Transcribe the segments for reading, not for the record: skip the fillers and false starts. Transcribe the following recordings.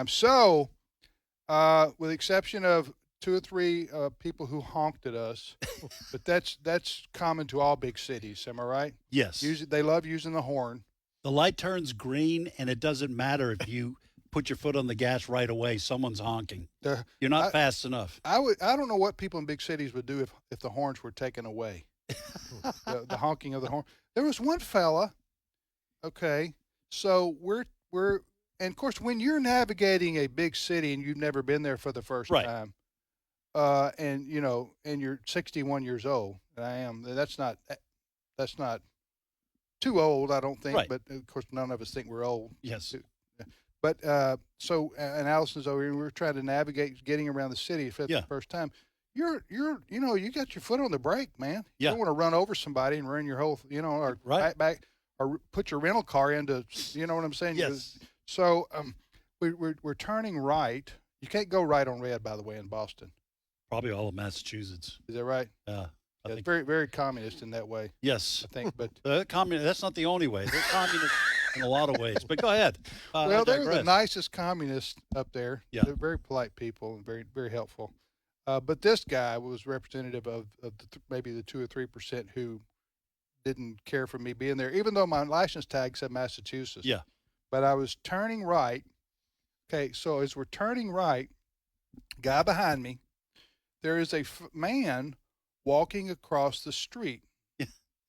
So, with the exception of two or three people who honked at us, but that's common to all big cities. Am I right? Yes. Usually, they love using the horn. The light turns green, and it doesn't matter if you put your foot on the gas right away. Someone's honking. The, You're not I, fast enough. I don't know what people in big cities would do if the horns were taken away. The honking of the horn. There was one fella. Okay, so and of course when you're navigating a big city and you've never been there for the first Right. time, and and you're 61 years old, and I am. That's not too old, I don't think. Right. But of course, none of us think we're old. Yes. But and Allison's over here, and we're trying to navigate getting around the city for the first time. You got your foot on the brake, man. Yeah. You don't want to run over somebody and ruin your whole, or back or put your rental car into, you know what I'm saying? Yes. So we're turning right. You can't go right on red, by the way, in Boston. Probably all of Massachusetts. Is that right? Yeah. It's very, very communist in that way. Yes. I think, but that's not the only way. They're communist in a lot of ways. But go ahead. Well, they're the nicest communists up there. Yeah. They're very polite people and very, very helpful. But this guy was representative of maybe the 2 or 3% who didn't care for me being there, even though my license tag said Massachusetts. Yeah. But I was turning right. Okay, so as we're turning right, guy behind me, there is a man walking across the street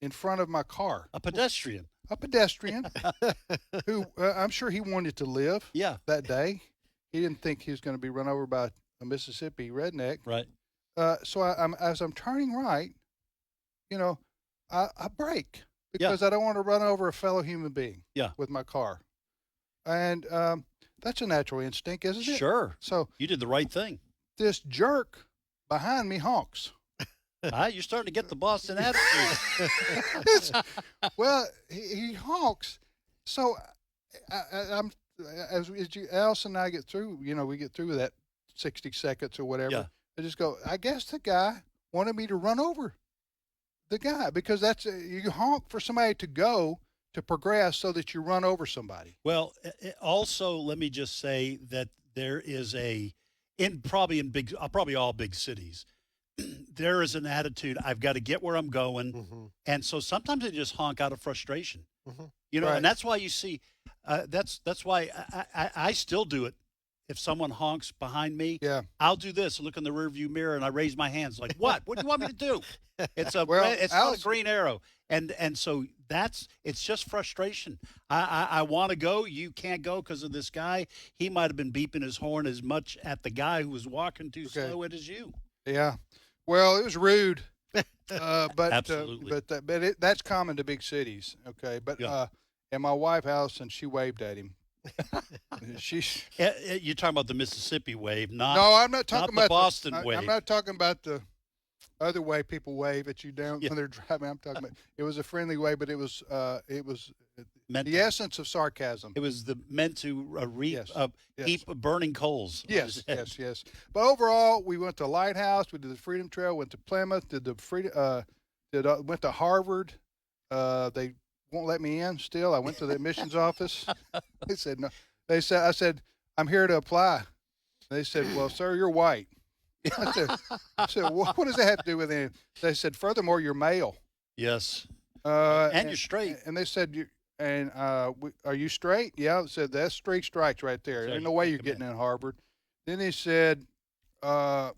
in front of my car. A pedestrian. A pedestrian who I'm sure he wanted to live that day. He didn't think he was going to be run over by a Mississippi redneck. Right. So as I'm turning right, I brake because I don't want to run over a fellow human being with my car. And that's a natural instinct, isn't it? Sure. So you did the right thing. This jerk behind me honks. You're starting to get the Boston attitude. Well, he honks. So I'm as Allison and I get through, we get through that 60 seconds or whatever. Yeah. I just go, I guess the guy wanted me to run over the guy because that's you honk for somebody to go to progress so that you run over somebody. Well, also let me just say that there is probably all big cities, there is an attitude, I've got to get where I'm going. Mm-hmm. And so sometimes they just honk out of frustration, Mm-hmm. Right. and that's why you see, that's why I still do it. If someone honks behind me, I'll do this, look in the rearview mirror, and I raise my hands like, what? What do you want me to do? It's not a green arrow. And so it's just frustration. I want to go. You can't go because of this guy. He might have been beeping his horn as much at the guy who was walking too slow as you. Yeah. Well, it was rude. But Absolutely. That's common to big cities. Okay. But and my wife Allison, she waved at him. You're talking about the Mississippi wave, not no, I'm not talking about the Boston wave. I'm not talking about the other way people wave at you down when they're driving. I'm talking about it was a friendly way, but it was meant the essence of sarcasm. It was meant to heap burning coals. Yes. But overall, we went to Lighthouse. We did the Freedom Trail. Went to Plymouth. Went to Harvard. They won't let me in still. I went to the admissions office. They said no. I said, I'm here to apply. They said, well, sir, you're white. I said, what does that have to do with it? They said, furthermore, you're male. Yes. And you're straight. And they said, are you straight? Yeah. I said, that's 3 strikes right there. There's no way you're getting in Harvard. Then they said, so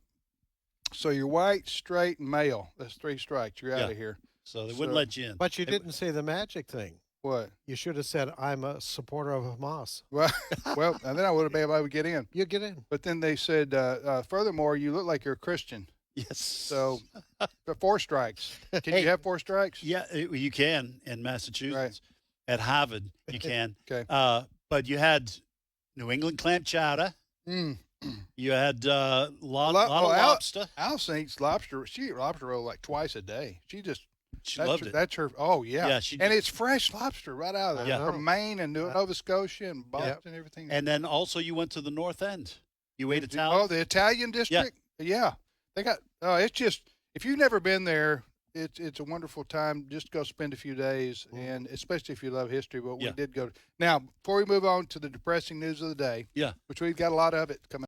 you're white, straight, and male. That's 3 strikes. You're out of here. So they wouldn't let you in. But you didn't say the magic thing. What? You should have said, I'm a supporter of Hamas. Well, and then I would have been able to get in. You get in. But then they said, furthermore, you look like you're a Christian. Yes. So 4 strikes. Can you have 4 strikes? Yeah, you can in Massachusetts. Right. At Harvard, you can. Okay. But you had New England clam chowder. You had lot of lobster. Allison eats lobster. She eats lobster roll like twice a day. She loved it. That's her. Oh yeah. And it's fresh lobster right out of there from Maine and Nova Scotia and Boston and everything. And then also you went to the North End. You ate Italian. Oh, the Italian district. Yeah. They got. It's just if you've never been there, It's a wonderful time. Just go spend a few days, and especially if you love history. But we Yeah. did go. Now, before we move on to the depressing news of the day, Yeah. which we've got a lot of it coming.